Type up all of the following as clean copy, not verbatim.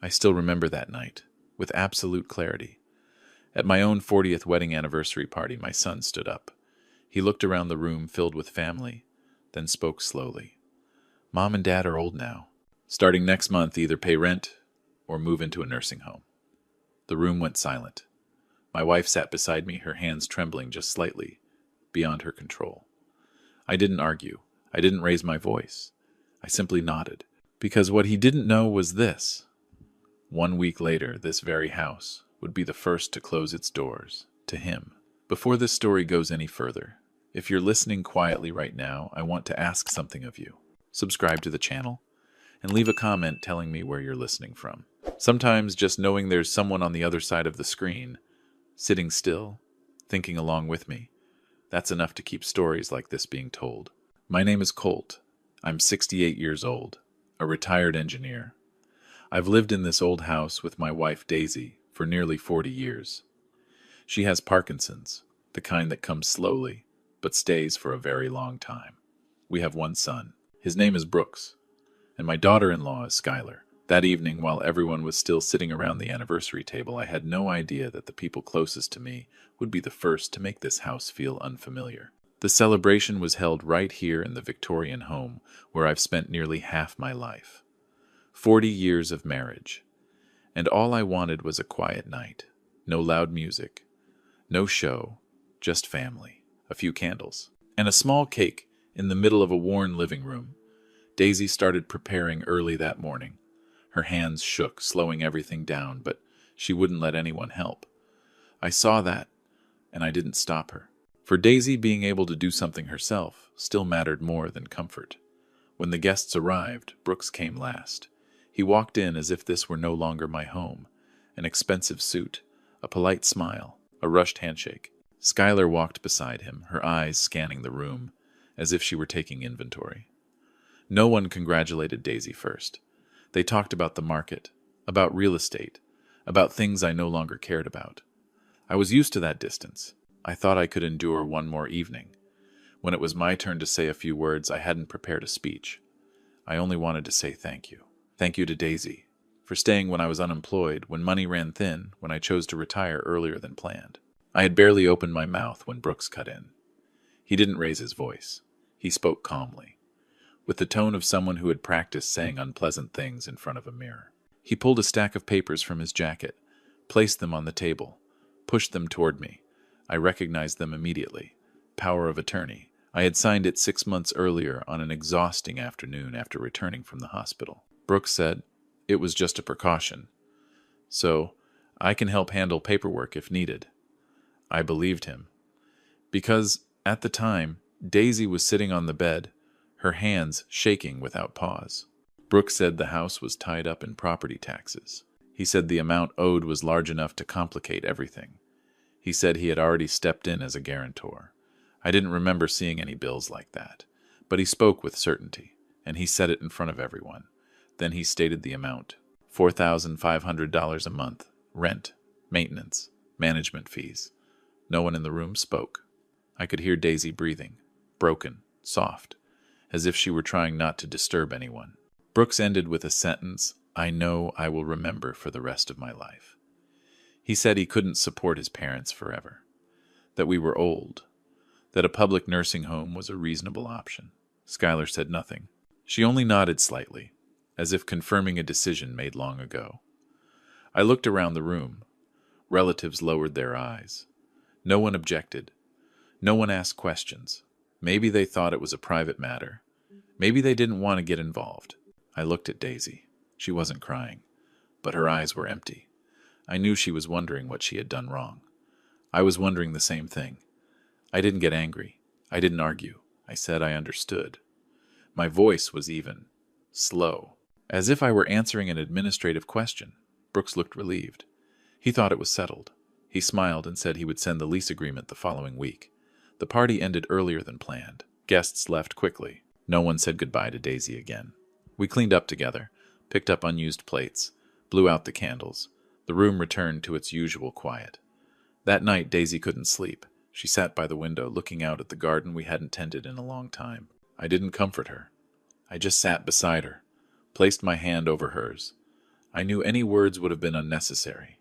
I still remember that night, with absolute clarity. At my own 40th wedding anniversary party, my son stood up. He looked around the room filled with family, then spoke slowly. Mom and Dad are old now. Starting next month, either pay rent or move into a nursing home. The room went silent. My wife sat beside me, her hands trembling just slightly, beyond her control. I didn't argue. I didn't raise my voice. I simply nodded, because what he didn't know was this. 1 week later, this very house would be the first to close its doors to him. Before this story goes any further, if you're listening quietly right now, I want to ask something of you. Subscribe to the channel and leave a comment telling me where you're listening from. Sometimes just knowing there's someone on the other side of the screen, sitting still, thinking along with me, that's enough to keep stories like this being told. My name is Colt. I'm 68 years old, a retired engineer. I've lived in this old house with my wife Daisy for nearly 40 years. She has Parkinson's, the kind that comes slowly, but stays for a very long time. We have one son. His name is Brooks, and my daughter-in-law is Skylar. That evening, while everyone was still sitting around the anniversary table, I had no idea that the people closest to me would be the first to make this house feel unfamiliar. The celebration was held right here in the Victorian home where I've spent nearly half my life. 40 years of marriage. And all I wanted was a quiet night. No loud music. No show. Just family. A few candles. And a small cake in the middle of a worn living room. Daisy started preparing early that morning. Her hands shook, slowing everything down, but she wouldn't let anyone help. I saw that, and I didn't stop her. For Daisy, being able to do something herself still mattered more than comfort. When the guests arrived, Brooks came last. He walked in as if this were no longer my home. An expensive suit, a polite smile, a rushed handshake. Skylar walked beside him, her eyes scanning the room, as if she were taking inventory. No one congratulated Daisy first. They talked about the market, about real estate, about things I no longer cared about. I was used to that distance. I thought I could endure one more evening. When it was my turn to say a few words, I hadn't prepared a speech. I only wanted to say thank you. Thank you to Daisy, for staying when I was unemployed, when money ran thin, when I chose to retire earlier than planned. I had barely opened my mouth when Brooks cut in. He didn't raise his voice. He spoke calmly, with the tone of someone who had practiced saying unpleasant things in front of a mirror. He pulled a stack of papers from his jacket, placed them on the table, pushed them toward me. I recognized them immediately. Power of attorney. I had signed it 6 months earlier on an exhausting afternoon after returning from the hospital. Brooks said it was just a precaution, so I can help handle paperwork if needed. I believed him, because at the time, Daisy was sitting on the bed, her hands shaking without pause. Brooks said the house was tied up in property taxes. He said the amount owed was large enough to complicate everything. He said he had already stepped in as a guarantor. I didn't remember seeing any bills like that, but he spoke with certainty, and he said it in front of everyone. Then he stated the amount, $4,500 a month, rent, maintenance, management fees. No one in the room spoke. I could hear Daisy breathing, broken, soft, as if she were trying not to disturb anyone. Brooks ended with a sentence I know I will remember for the rest of my life. He said he couldn't support his parents forever, that we were old, that a public nursing home was a reasonable option. Skylar said nothing. She only nodded slightly, as if confirming a decision made long ago. I looked around the room. Relatives lowered their eyes. No one objected. No one asked questions. Maybe they thought it was a private matter. Maybe they didn't want to get involved. I looked at Daisy. She wasn't crying, but her eyes were empty. I knew she was wondering what she had done wrong. I was wondering the same thing. I didn't get angry. I didn't argue. I said I understood. My voice was even, slow, as if I were answering an administrative question. Brooks looked relieved. He thought it was settled. He smiled and said he would send the lease agreement the following week. The party ended earlier than planned. Guests left quickly. No one said goodbye to Daisy again. We cleaned up together, picked up unused plates, blew out the candles. The room returned to its usual quiet. That night, Daisy couldn't sleep. She sat by the window, looking out at the garden we hadn't tended in a long time. I didn't comfort her. I just sat beside her, placed my hand over hers. I knew any words would have been unnecessary.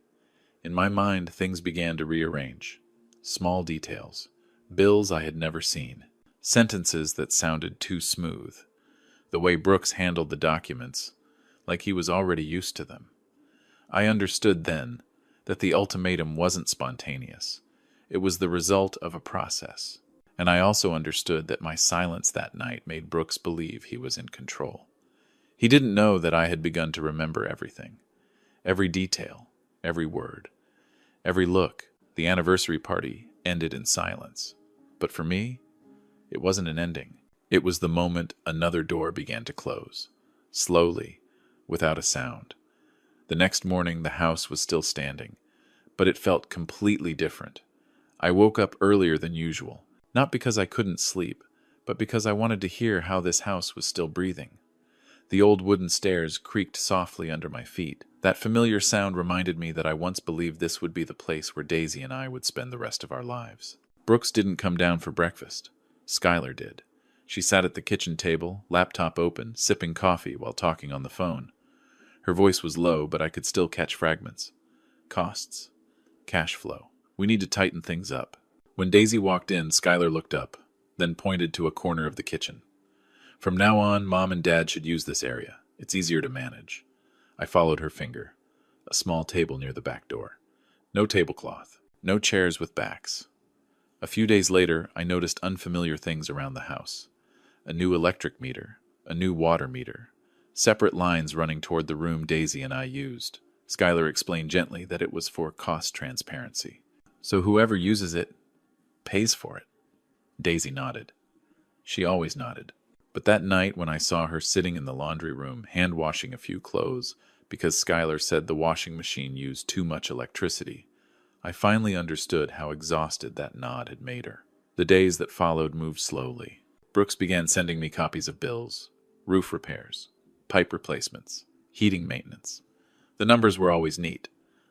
In my mind, things began to rearrange. Small details. Bills I had never seen. Sentences that sounded too smooth. The way Brooks handled the documents, like he was already used to them. I understood then that the ultimatum wasn't spontaneous. It was the result of a process. And I also understood that my silence that night made Brooks believe he was in control. He didn't know that I had begun to remember everything. Every detail, every word, every look. The anniversary party ended in silence. But for me, it wasn't an ending. It was the moment another door began to close, slowly, without a sound. The next morning, the house was still standing, but it felt completely different. I woke up earlier than usual, not because I couldn't sleep, but because I wanted to hear how this house was still breathing. The old wooden stairs creaked softly under my feet. That familiar sound reminded me that I once believed this would be the place where Daisy and I would spend the rest of our lives. Brooks didn't come down for breakfast. Skylar did. She sat at the kitchen table, laptop open, sipping coffee while talking on the phone. Her voice was low, but I could still catch fragments. Costs. Cash flow. We need to tighten things up. When Daisy walked in, Skylar looked up, then pointed to a corner of the kitchen. From now on, Mom and Dad should use this area. It's easier to manage. I followed her finger. A small table near the back door. No tablecloth. No chairs with backs. A few days later, I noticed unfamiliar things around the house. A new electric meter. A new water meter. Separate lines running toward the room Daisy and I used. Skylar explained gently that it was for cost transparency. So whoever uses it pays for it. Daisy nodded. She always nodded. But that night when I saw her sitting in the laundry room, hand-washing a few clothes, because Skylar said the washing machine used too much electricity, I finally understood how exhausted that nod had made her. The days that followed moved slowly. Brooks began sending me copies of bills, roof repairs, pipe replacements, heating maintenance. The numbers were always neat.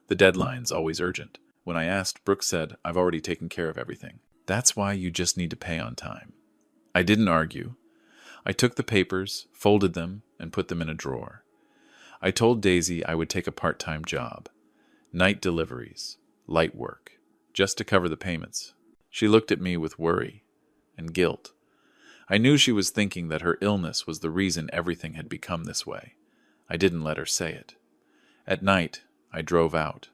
The deadlines always urgent. When I asked, Brooks said, "I've already taken care of everything. That's why you just need to pay on time." I didn't argue. I took the papers, folded them, and put them in a drawer. I told Daisy I would take a part-time job. Night deliveries, light work, just to cover the payments. She looked at me with worry and guilt. I knew she was thinking that her illness was the reason everything had become this way. I didn't let her say it. At night, I drove out.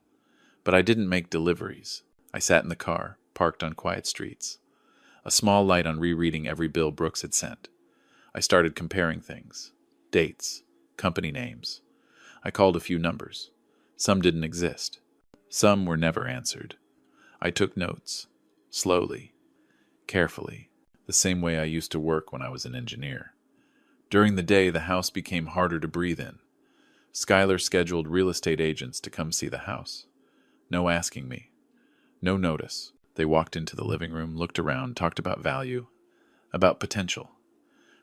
But I didn't make deliveries. I sat in the car, parked on quiet streets. A small light on rereading every bill Brooks had sent. I started comparing things. Dates, company names. I called a few numbers. Some didn't exist. Some were never answered. I took notes. Slowly. Carefully. The same way I used to work when I was an engineer. During the day, the house became harder to breathe in. Skylar scheduled real estate agents to come see the house. No asking me. No notice. They walked into the living room, looked around, talked about value, about potential.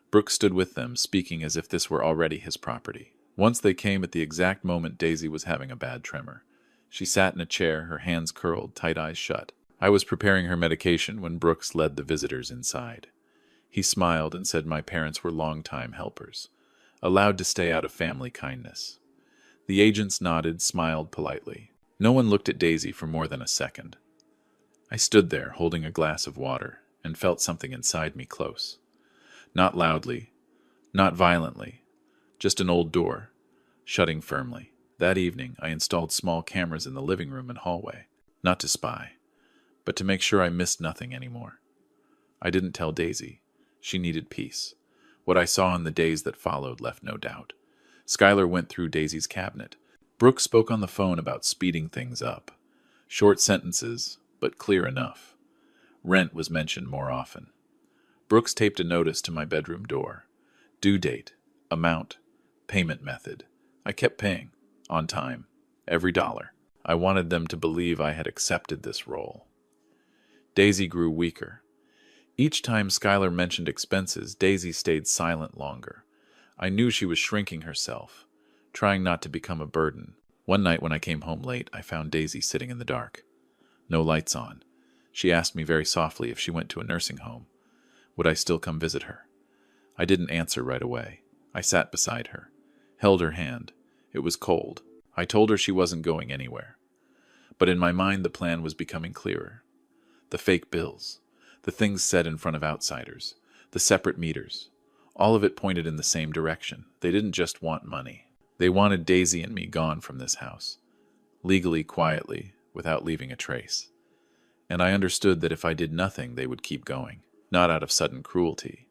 Brooks stood with them, speaking as if this were already his property. Once they came at the exact moment Daisy was having a bad tremor. She sat in a chair, her hands curled, tight eyes shut. I was preparing her medication when Brooks led the visitors inside. He smiled and said my parents were longtime helpers, allowed to stay out of family kindness. The agents nodded, smiled politely. No one looked at Daisy for more than a second. I stood there, holding a glass of water, and felt something inside me close. Not loudly, not violently, just an old door, shutting firmly. That evening, I installed small cameras in the living room and hallway, not to spy, but to make sure I missed nothing anymore. I didn't tell Daisy. She needed peace. What I saw in the days that followed left no doubt. Skylar went through Daisy's cabinet. Brooks spoke on the phone about speeding things up. Short sentences, but clear enough. Rent was mentioned more often. Brooks taped a notice to my bedroom door. Due date, amount, payment method. I kept paying, on time, every dollar. I wanted them to believe I had accepted this role. Daisy grew weaker. Each time Skylar mentioned expenses, Daisy stayed silent longer. I knew she was shrinking herself, trying not to become a burden. One night when I came home late, I found Daisy sitting in the dark. No lights on. She asked me very softly if she went to a nursing home. Would I still come visit her? I didn't answer right away. I sat beside her, held her hand. It was cold. I told her she wasn't going anywhere. But in my mind, the plan was becoming clearer. The fake bills, the things said in front of outsiders, the separate meters, all of it pointed in the same direction. They didn't just want money. They wanted Daisy and me gone from this house, legally, quietly, without leaving a trace. And I understood that if I did nothing, they would keep going, not out of sudden cruelty,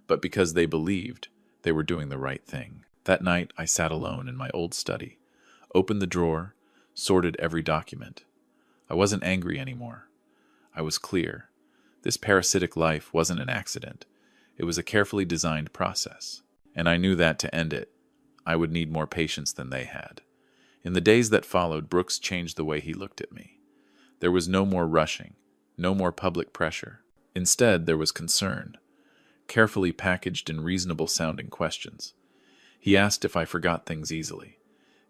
but because they believed they were doing the right thing. That night, I sat alone in my old study, opened the drawer, sorted every document. I wasn't angry anymore. I was clear. This parasitic life wasn't an accident. It was a carefully designed process. And I knew that to end it, I would need more patience than they had. In the days that followed, Brooks changed the way he looked at me. There was no more rushing, no more public pressure. Instead, there was concern, carefully packaged in reasonable-sounding questions. He asked if I forgot things easily,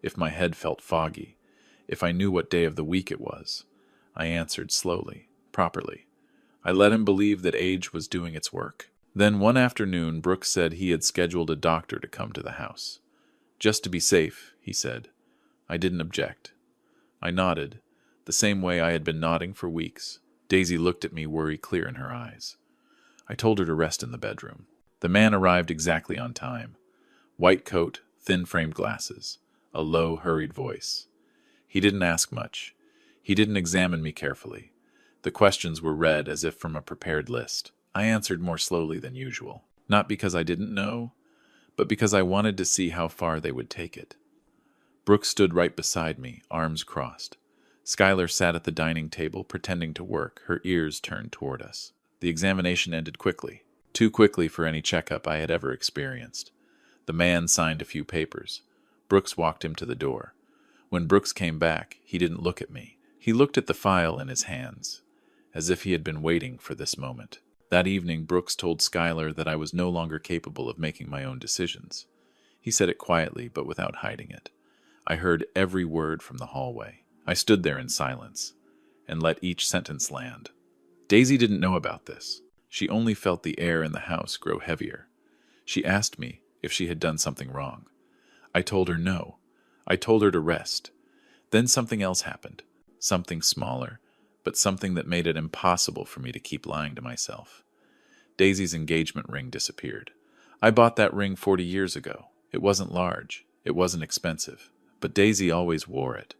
if my head felt foggy, if I knew what day of the week it was. I answered slowly, properly. I let him believe that age was doing its work. Then one afternoon, Brooks said he had scheduled a doctor to come to the house. Just to be safe, he said. I didn't object. I nodded, the same way I had been nodding for weeks. Daisy looked at me, worry clear in her eyes. I told her to rest in the bedroom. The man arrived exactly on time. White coat, thin-framed glasses, a low, hurried voice. He didn't ask much. He didn't examine me carefully. The questions were read as if from a prepared list. I answered more slowly than usual, not because I didn't know, but because I wanted to see how far they would take it. Brooke stood right beside me, arms crossed. Skylar sat at the dining table, pretending to work, her ears turned toward us. The examination ended quickly, too quickly for any checkup I had ever experienced. The man signed a few papers. Brooks walked him to the door. When Brooks came back, he didn't look at me. He looked at the file in his hands, as if he had been waiting for this moment. That evening, Brooks told Skylar that I was no longer capable of making my own decisions. He said it quietly, but without hiding it. I heard every word from the hallway. I stood there in silence, and let each sentence land. Daisy didn't know about this. She only felt the air in the house grow heavier. She asked me if she had done something wrong. I told her no. I told her to rest. Then something else happened. Something smaller, but something that made it impossible for me to keep lying to myself. Daisy's engagement ring disappeared. I bought that ring 40 years ago. It wasn't large. It wasn't expensive. But Daisy always wore it,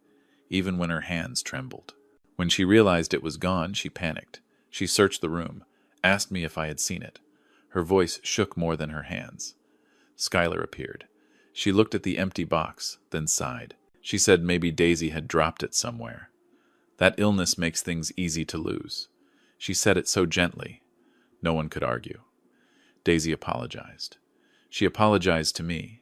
even when her hands trembled. When she realized it was gone, she panicked. She searched the room, asked me if I had seen it. Her voice shook more than her hands. Skylar appeared. She looked at the empty box, then sighed. She said maybe Daisy had dropped it somewhere. That illness makes things easy to lose. She said it so gently. No one could argue. Daisy apologized. She apologized to me,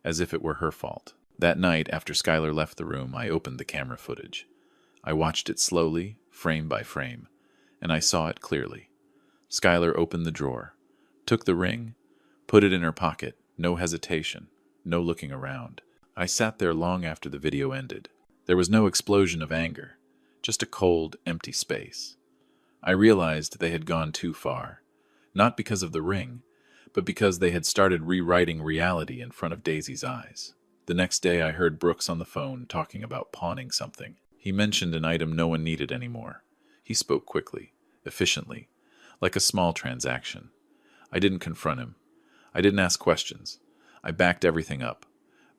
as if it were her fault. That night, after Skylar left the room, I opened the camera footage. I watched it slowly, frame by frame, and I saw it clearly. Skylar opened the drawer, took the ring, put it in her pocket, no hesitation, no looking around. I sat there long after the video ended. There was no explosion of anger, just a cold, empty space. I realized they had gone too far, not because of the ring, but because they had started rewriting reality in front of Daisy's eyes. The next day I heard Brooks on the phone talking about pawning something. He mentioned an item no one needed anymore. He spoke quickly, efficiently, like a small transaction. I didn't confront him. I didn't ask questions. I backed everything up.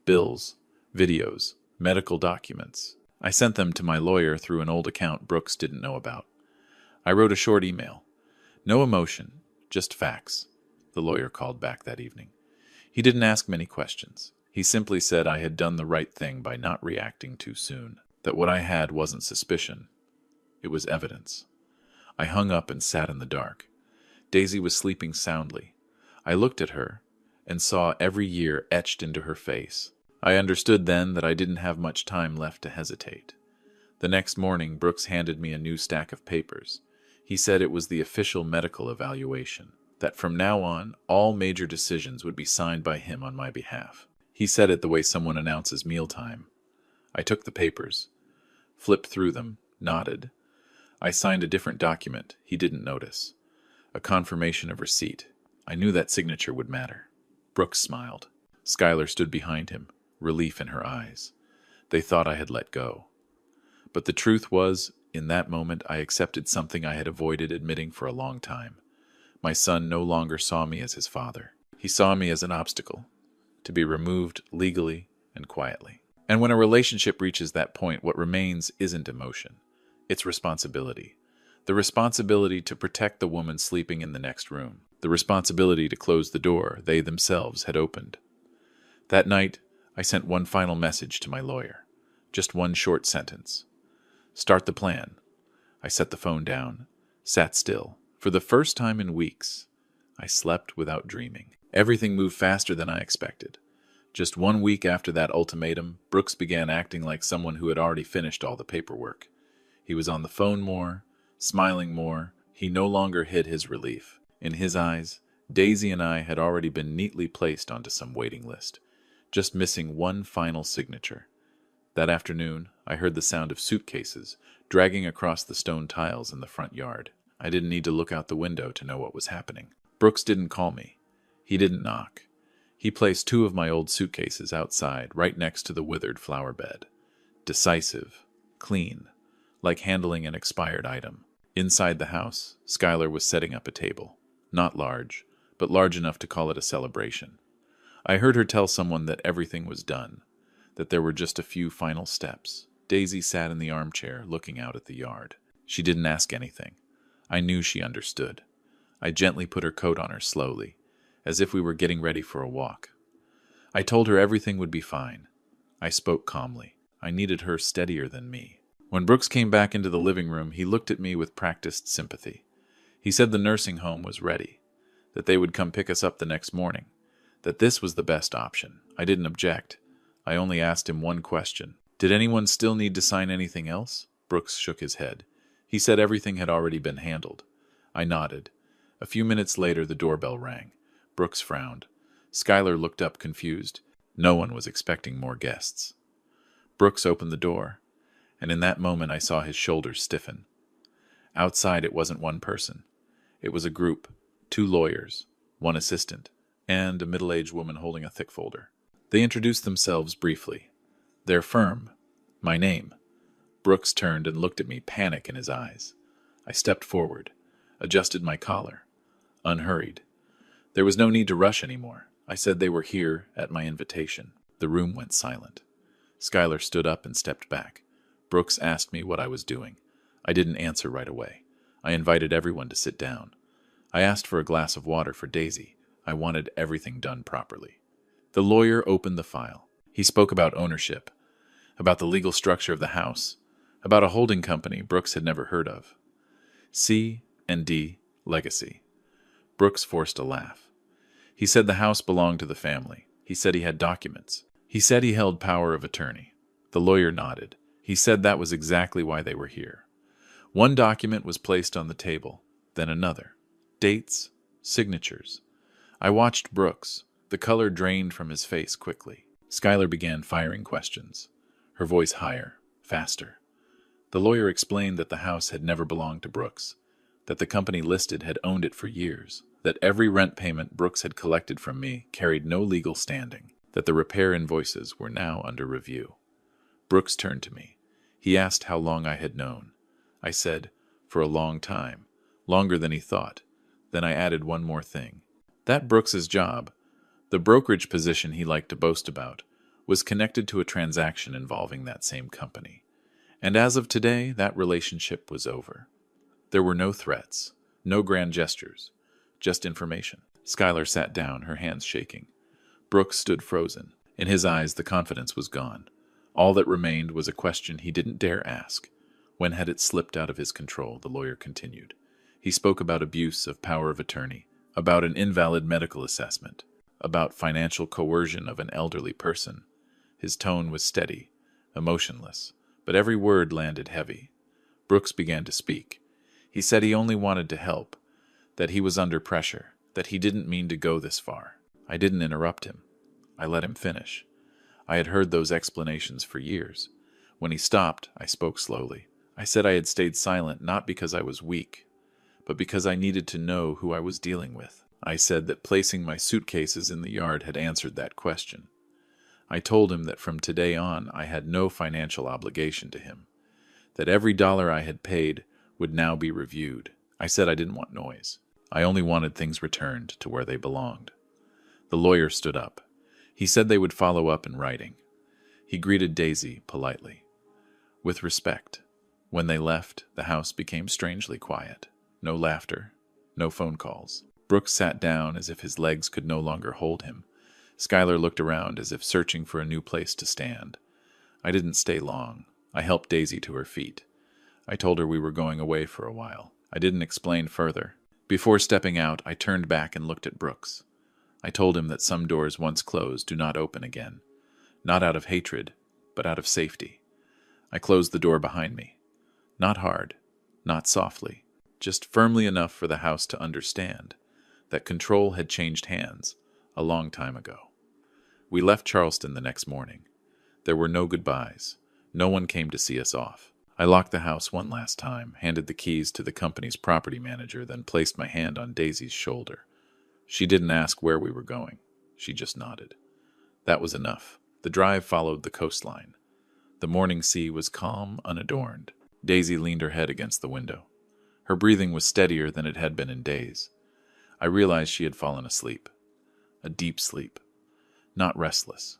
Bills, videos, medical documents. I sent them to my lawyer through an old account Brooks didn't know about. I wrote a short email. No emotion, just facts. The lawyer called back that evening. He didn't ask many questions. He simply said I had done the right thing by not reacting too soon, that what I had wasn't suspicion. It was evidence. I hung up and sat in the dark. Daisy was sleeping soundly. I looked at her and saw every year etched into her face. I understood then that I didn't have much time left to hesitate. The next morning, Brooks handed me a new stack of papers. He said it was the official medical evaluation, that from now on, all major decisions would be signed by him on my behalf. He said it the way someone announces mealtime. I took the papers, flipped through them, nodded. I signed a different document he didn't notice. A confirmation of receipt. I knew that signature would matter. Brooks smiled. Skylar stood behind him, relief in her eyes. They thought I had let go. But the truth was, in that moment, I accepted something I had avoided admitting for a long time. My son no longer saw me as his father. He saw me as an obstacle, to be removed legally and quietly. And when a relationship reaches that point, what remains isn't emotion. It's responsibility. The responsibility to protect the woman sleeping in the next room. The responsibility to close the door they themselves had opened. That night, I sent one final message to my lawyer. Just one short sentence. Start the plan. I set the phone down, sat still. For the first time in weeks, I slept without dreaming. Everything moved faster than I expected. Just 1 week after that ultimatum, Brooks began acting like someone who had already finished all the paperwork. He was on the phone more, smiling more. He no longer hid his relief. In his eyes, Daisy and I had already been neatly placed onto some waiting list, just missing one final signature. That afternoon, I heard the sound of suitcases dragging across the stone tiles in the front yard. I didn't need to look out the window to know what was happening. Brooks didn't call me. He didn't knock. He placed 2 of my old suitcases outside, right next to the withered flower bed. Decisive, clean, like handling an expired item. Inside the house, Skylar was setting up a table. Not large, but large enough to call it a celebration. I heard her tell someone that everything was done, that there were just a few final steps. Daisy sat in the armchair, looking out at the yard. She didn't ask anything. I knew she understood. I gently put her coat on her slowly, as if we were getting ready for a walk. I told her everything would be fine. I spoke calmly. I needed her steadier than me. When Brooks came back into the living room, he looked at me with practiced sympathy. He said the nursing home was ready, that they would come pick us up the next morning, that this was the best option. I didn't object. I only asked him one question. Did anyone still need to sign anything else? Brooks shook his head. He said everything had already been handled. I nodded. A few minutes later, the doorbell rang. Brooks frowned. Skylar looked up confused. No one was expecting more guests. Brooks opened the door, and in that moment I saw his shoulders stiffen. Outside, it wasn't one person. It was a group, 2 lawyers, 1 assistant, and a middle-aged woman holding a thick folder. They introduced themselves briefly. Their firm, my name. Brooks turned and looked at me, panic in his eyes. I stepped forward, adjusted my collar, unhurried. There was no need to rush anymore. I said they were here at my invitation. The room went silent. Skylar stood up and stepped back. Brooks asked me what I was doing. I didn't answer right away. I invited everyone to sit down. I asked for a glass of water for Daisy. I wanted everything done properly. The lawyer opened the file. He spoke about ownership, about the legal structure of the house, about a holding company Brooks had never heard of. C&D Legacy. Brooks forced a laugh. He said the house belonged to the family. He said he had documents. He said he held power of attorney. The lawyer nodded. He said that was exactly why they were here. One document was placed on the table, then another. Dates, signatures. I watched Brooks. The color drained from his face quickly. Skylar began firing questions, her voice higher, faster. The lawyer explained that the house had never belonged to Brooks, that the company listed had owned it for years, that every rent payment Brooks had collected from me carried no legal standing, that the repair invoices were now under review. Brooks turned to me. He asked how long I had known. I said, for a long time, longer than he thought. Then I added one more thing. That Brooks's job, the brokerage position he liked to boast about, was connected to a transaction involving that same company. And as of today, that relationship was over. There were no threats, no grand gestures, just information. Skylar sat down, her hands shaking. Brooks stood frozen. In his eyes, the confidence was gone. All that remained was a question he didn't dare ask. When had it slipped out of his control? The lawyer continued. He spoke about abuse of power of attorney, about an invalid medical assessment, about financial coercion of an elderly person. His tone was steady, emotionless, but every word landed heavy. Brooks began to speak. He said he only wanted to help, that he was under pressure, that he didn't mean to go this far. I didn't interrupt him. I let him finish. I had heard those explanations for years. When he stopped, I spoke slowly. I said I had stayed silent not because I was weak, but because I needed to know who I was dealing with. I said that placing my suitcases in the yard had answered that question. I told him that from today on I had no financial obligation to him, that every dollar I had paid would now be reviewed. I said I didn't want noise. I only wanted things returned to where they belonged. The lawyer stood up. He said they would follow up in writing. He greeted Daisy politely, with respect. When they left, the house became strangely quiet. No laughter, no phone calls. Brooks sat down as if his legs could no longer hold him. Skylar looked around as if searching for a new place to stand. I didn't stay long. I helped Daisy to her feet. I told her we were going away for a while. I didn't explain further. Before stepping out, I turned back and looked at Brooks. I told him that some doors once closed do not open again. Not out of hatred, but out of safety. I closed the door behind me. Not hard, not softly, just firmly enough for the house to understand that control had changed hands a long time ago. We left Charleston the next morning. There were no goodbyes. No one came to see us off. I locked the house one last time, handed the keys to the company's property manager, then placed my hand on Daisy's shoulder. She didn't ask where we were going. She just nodded. That was enough. The drive followed the coastline. The morning sea was calm, unadorned. Daisy leaned her head against the window. Her breathing was steadier than it had been in days. I realized she had fallen asleep. A deep sleep. Not restless.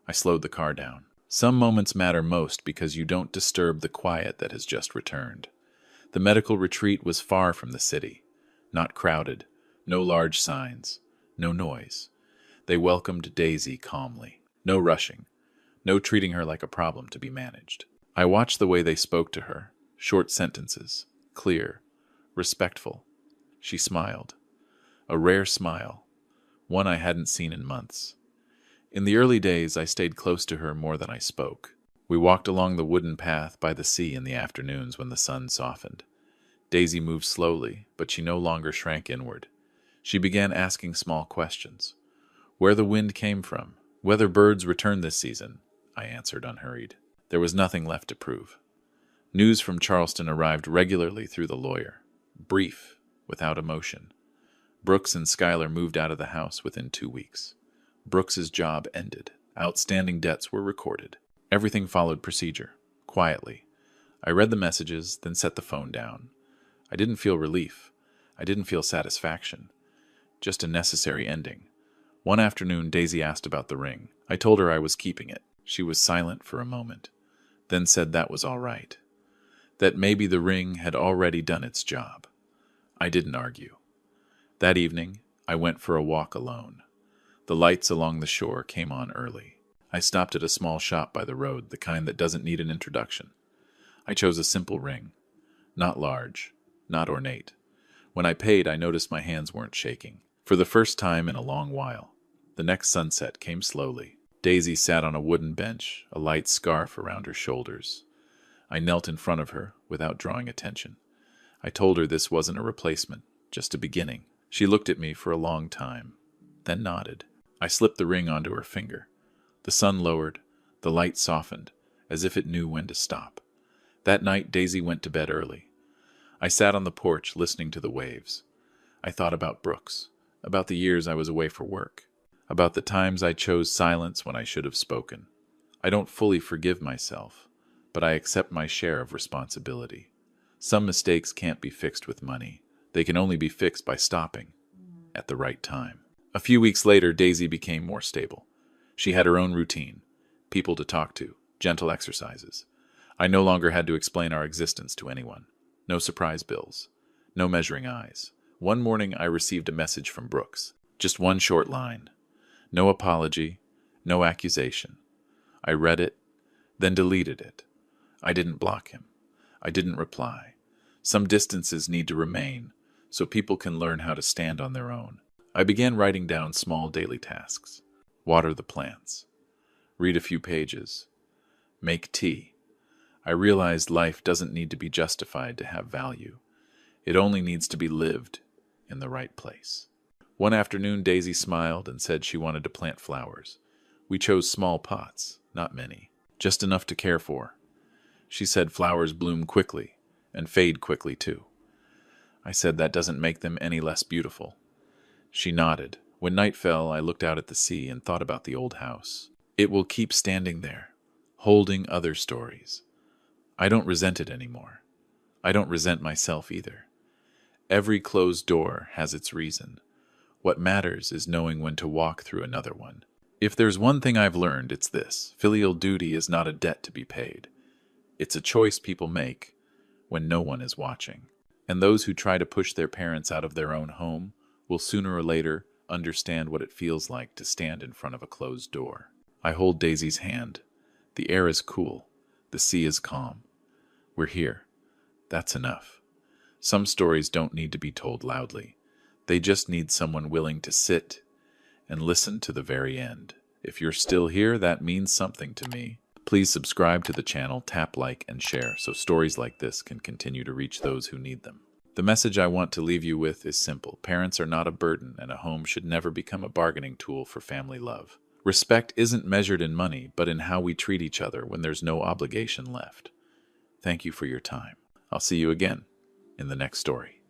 I slowed the car down. Some moments matter most because you don't disturb the quiet that has just returned. The medical retreat was far from the city. Not crowded. No large signs. No noise. They welcomed Daisy calmly. No rushing. No treating her like a problem to be managed. I watched the way they spoke to her. Short sentences. Clear. Respectful. She smiled. A rare smile. One I hadn't seen in months. In the early days, I stayed close to her more than I spoke. We walked along the wooden path by the sea in the afternoons when the sun softened. Daisy moved slowly, but she no longer shrank inward. She began asking small questions. Where the wind came from, whether birds returned this season, I answered unhurried. There was nothing left to prove. News from Charleston arrived regularly through the lawyer. Brief, without emotion. Brooks and Skylar moved out of the house within 2 weeks. Brooks's job ended. Outstanding debts were recorded. Everything followed procedure, quietly. I read the messages, then set the phone down. I didn't feel relief. I didn't feel satisfaction. Just a necessary ending. One afternoon, Daisy asked about the ring. I told her I was keeping it. She was silent for a moment, then said that was all right. That maybe the ring had already done its job. I didn't argue. That evening, I went for a walk alone. The lights along the shore came on early. I stopped at a small shop by the road, the kind that doesn't need an introduction. I chose a simple ring. Not large, not ornate. When I paid, I noticed my hands weren't shaking. For the first time in a long while, the next sunset came slowly. Daisy sat on a wooden bench, a light scarf around her shoulders. I knelt in front of her without drawing attention. I told her this wasn't a replacement, just a beginning. She looked at me for a long time, then nodded. I slipped the ring onto her finger. The sun lowered, the light softened, as if it knew when to stop. That night, Daisy went to bed early. I sat on the porch listening to the waves. I thought about Brooks, about the years I was away for work, about the times I chose silence when I should have spoken. I don't fully forgive myself, but I accept my share of responsibility. Some mistakes can't be fixed with money. They can only be fixed by stopping at the right time. A few weeks later, Daisy became more stable. She had her own routine, people to talk to, gentle exercises. I no longer had to explain our existence to anyone. No surprise bills. No measuring eyes. One morning, I received a message from Brooks. Just one short line. No apology, no accusation. I read it, then deleted it. I didn't block him. I didn't reply. Some distances need to remain so people can learn how to stand on their own. I began writing down small daily tasks. Water the plants. Read a few pages. Make tea. I realized life doesn't need to be justified to have value. It only needs to be lived in the right place. One afternoon, Daisy smiled and said she wanted to plant flowers. We chose small pots, not many, just enough to care for. She said flowers bloom quickly and fade quickly too. I said that doesn't make them any less beautiful. She nodded. When night fell, I looked out at the sea and thought about the old house. It will keep standing there, holding other stories. I don't resent it anymore. I don't resent myself either. Every closed door has its reason. What matters is knowing when to walk through another one. If there's one thing I've learned, it's this: filial duty is not a debt to be paid. It's a choice people make when no one is watching. And those who try to push their parents out of their own home will sooner or later understand what it feels like to stand in front of a closed door. I hold Daisy's hand. The air is cool. The sea is calm. We're here. That's enough. Some stories don't need to be told loudly. They just need someone willing to sit and listen to the very end. If you're still here, that means something to me. Please subscribe to the channel, tap like, and share so stories like this can continue to reach those who need them. The message I want to leave you with is simple. Parents are not a burden, and a home should never become a bargaining tool for family love. Respect isn't measured in money, but in how we treat each other when there's no obligation left. Thank you for your time. I'll see you again in the next story.